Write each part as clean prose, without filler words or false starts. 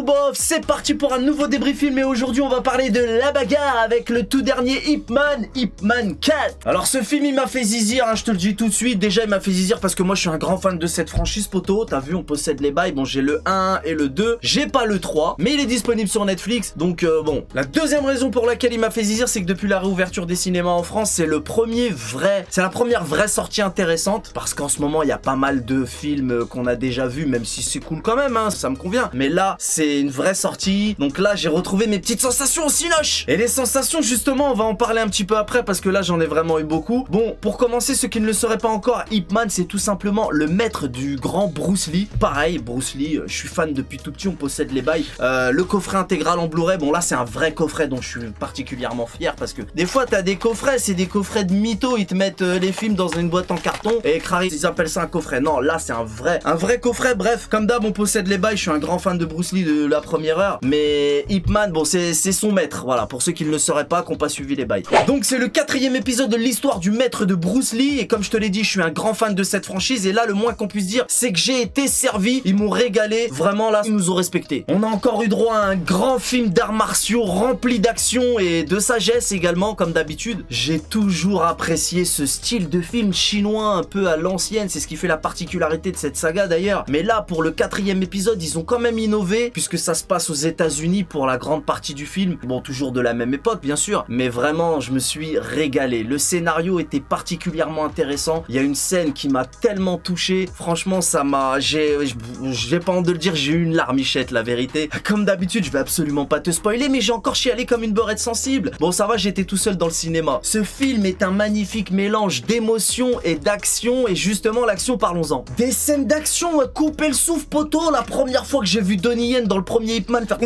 bof, c'est parti pour un nouveau débrief film et aujourd'hui on va parler de La Bagarre avec le tout dernier Ip Man 4. Alors ce film il m'a fait zizir, hein, je te le dis tout de suite. Déjà il m'a fait zizir parce que moi je suis un grand fan de cette franchise poto. T'as vu, on possède les bails, bon j'ai le 1 et le 2, j'ai pas le 3, mais il est disponible sur Netflix. Donc bon, la deuxième raison pour laquelle il m'a fait zizir, c'est que depuis la réouverture des cinémas en France, c'est la première vraie sortie intéressante. Parce qu'en ce moment il y a pas mal de films qu'on a déjà vus, même si c'est cool quand même, hein, ça me convient. Mais là, c'est une vraie sortie. Donc là, j'ai retrouvé mes petites sensations au cinoche. Et les sensations, justement, on va en parler un petit peu après parce que là, j'en ai vraiment eu beaucoup. Bon, pour commencer, ceux qui ne le sauraient pas encore, Ip Man, c'est tout simplement le maître du grand Bruce Lee. Pareil, Bruce Lee, je suis fan depuis tout petit, on possède les bails. Le coffret intégral en Blu-ray, bon là, c'est un vrai coffret dont je suis particulièrement fier parce que des fois, t'as des coffrets, c'est des coffrets de mythos, ils te mettent les films dans une boîte en carton et ils appellent ça un coffret. Non, là, c'est un vrai coffret. Bref, comme d'hab, on possède les bails, je suis un grand fan de Bruce Lee de la première heure, mais Ip Man, bon c'est son maître, voilà, pour ceux qui ne le sauraient pas, qui n'ont pas suivi les bails. Donc c'est le 4e épisode de l'histoire du maître de Bruce Lee, et comme je te l'ai dit, je suis un grand fan de cette franchise, et là le moins qu'on puisse dire, c'est que j'ai été servi, ils m'ont régalé, vraiment là, ils nous ont respecté. On a encore eu droit à un grand film d'arts martiaux rempli d'action et de sagesse également, comme d'habitude. J'ai toujours apprécié ce style de film chinois un peu à l'ancienne, c'est ce qui fait la particularité de cette saga d'ailleurs, mais là pour le 4e épisode, ils ont quand même innové, puisque ça se passe aux États-Unis pour la grande partie du film. Bon, toujours de la même époque, bien sûr, mais vraiment, je me suis régalé. Le scénario était particulièrement intéressant. Il y a une scène qui m'a tellement touché. Franchement, ça m'a... J'ai pas honte de le dire, j'ai eu une larmichette, la vérité. Comme d'habitude, je vais absolument pas te spoiler, mais j'ai encore chialé comme une beurette sensible. Bon, ça va, j'étais tout seul dans le cinéma. Ce film est un magnifique mélange d'émotion et d'action, et justement, l'action, parlons-en. Des scènes d'action, couper le souffle, poteau. La première fois que j'ai vu Donnie Yen dans le premier Ip Man faire...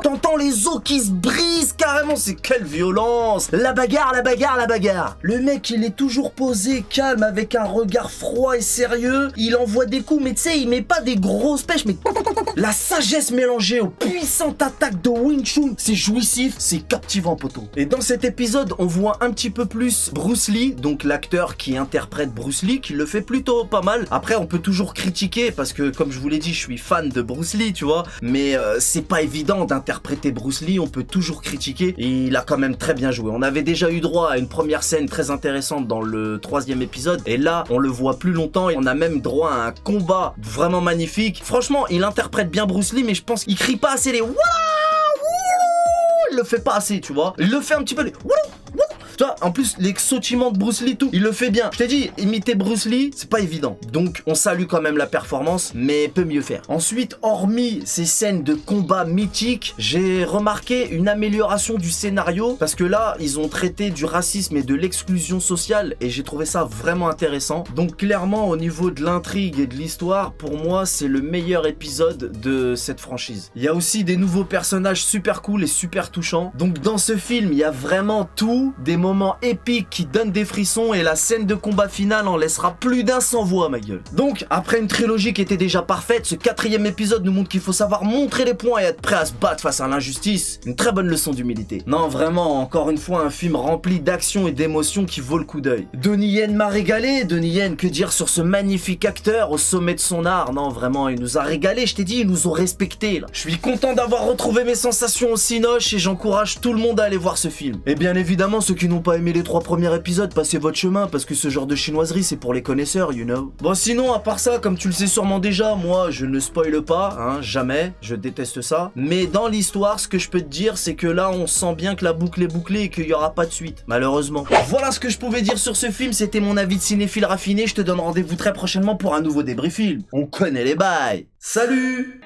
T'entends les os qui se brisent carrément, c'est quelle violence. La bagarre. Le mec, il est toujours posé, calme, avec un regard froid et sérieux. Il envoie des coups, mais tu sais, il met pas des grosses pêches, mais la sagesse mélangée aux puissantes attaques de Wing Chun, c'est jouissif, c'est captivant, poteau. Et dans cet épisode, on voit un petit peu plus Bruce Lee, donc l'acteur qui interprète Bruce Lee, qui le fait plutôt pas mal. Après, on peut toujours critiquer, parce que comme je vous l'ai dit, je suis fan de Bruce Lee, tu vois, mais c'est pas évident d'interpréter Bruce Lee, on peut toujours critiquer, et il a quand même très bien joué. On avait déjà eu droit à une première scène très intéressante dans le 3e épisode, et là, on le voit plus longtemps, et on a même droit à un combat vraiment magnifique. Franchement, il interprète bien Bruce Lee, mais je pense qu'il crie pas assez les wouah, il le fait pas assez, tu vois. Il le fait un petit peu les wouah. Tu vois, en plus, les sautillements de Bruce Lee, tout, il le fait bien. Je t'ai dit, imiter Bruce Lee, c'est pas évident. Donc, on salue quand même la performance, mais peut mieux faire. Ensuite, hormis ces scènes de combat mythiques, j'ai remarqué une amélioration du scénario, parce que là, ils ont traité du racisme et de l'exclusion sociale, et j'ai trouvé ça vraiment intéressant. Donc, clairement, au niveau de l'intrigue et de l'histoire, pour moi, c'est le meilleur épisode de cette franchise. Il y a aussi des nouveaux personnages super cool et super touchants. Donc, dans ce film, il y a vraiment tout, des moments épiques qui donnent des frissons, et la scène de combat finale en laissera plus d'un sans voix, ma gueule. Donc, après une trilogie qui était déjà parfaite, ce 4e épisode nous montre qu'il faut savoir montrer les points et être prêt à se battre face à l'injustice. Une très bonne leçon d'humilité. Non, vraiment, encore une fois, un film rempli d'action et d'émotions qui vaut le coup d'œil. Donnie Yen m'a régalé. Donnie Yen, que dire sur ce magnifique acteur au sommet de son art. Non, vraiment, il nous a régalé, je t'ai dit, ils nous ont respecté là. Je suis content d'avoir retrouvé mes sensations au cinoche, et j'encourage tout le monde à aller voir ce film. Et bien évidemment, ceux qui n'ont pas aimé les 3 premiers épisodes, passez votre chemin, parce que ce genre de chinoiserie, c'est pour les connaisseurs, you know. Bon, sinon, à part ça, comme tu le sais sûrement déjà, moi, je ne spoile pas, hein, jamais, je déteste ça. Mais dans l'histoire, ce que je peux te dire, c'est que là, on sent bien que la boucle est bouclée et qu'il n'y aura pas de suite, malheureusement. Voilà ce que je pouvais dire sur ce film, c'était mon avis de cinéphile raffiné, je te donne rendez-vous très prochainement pour un nouveau débrief film. On connaît les bails. Salut!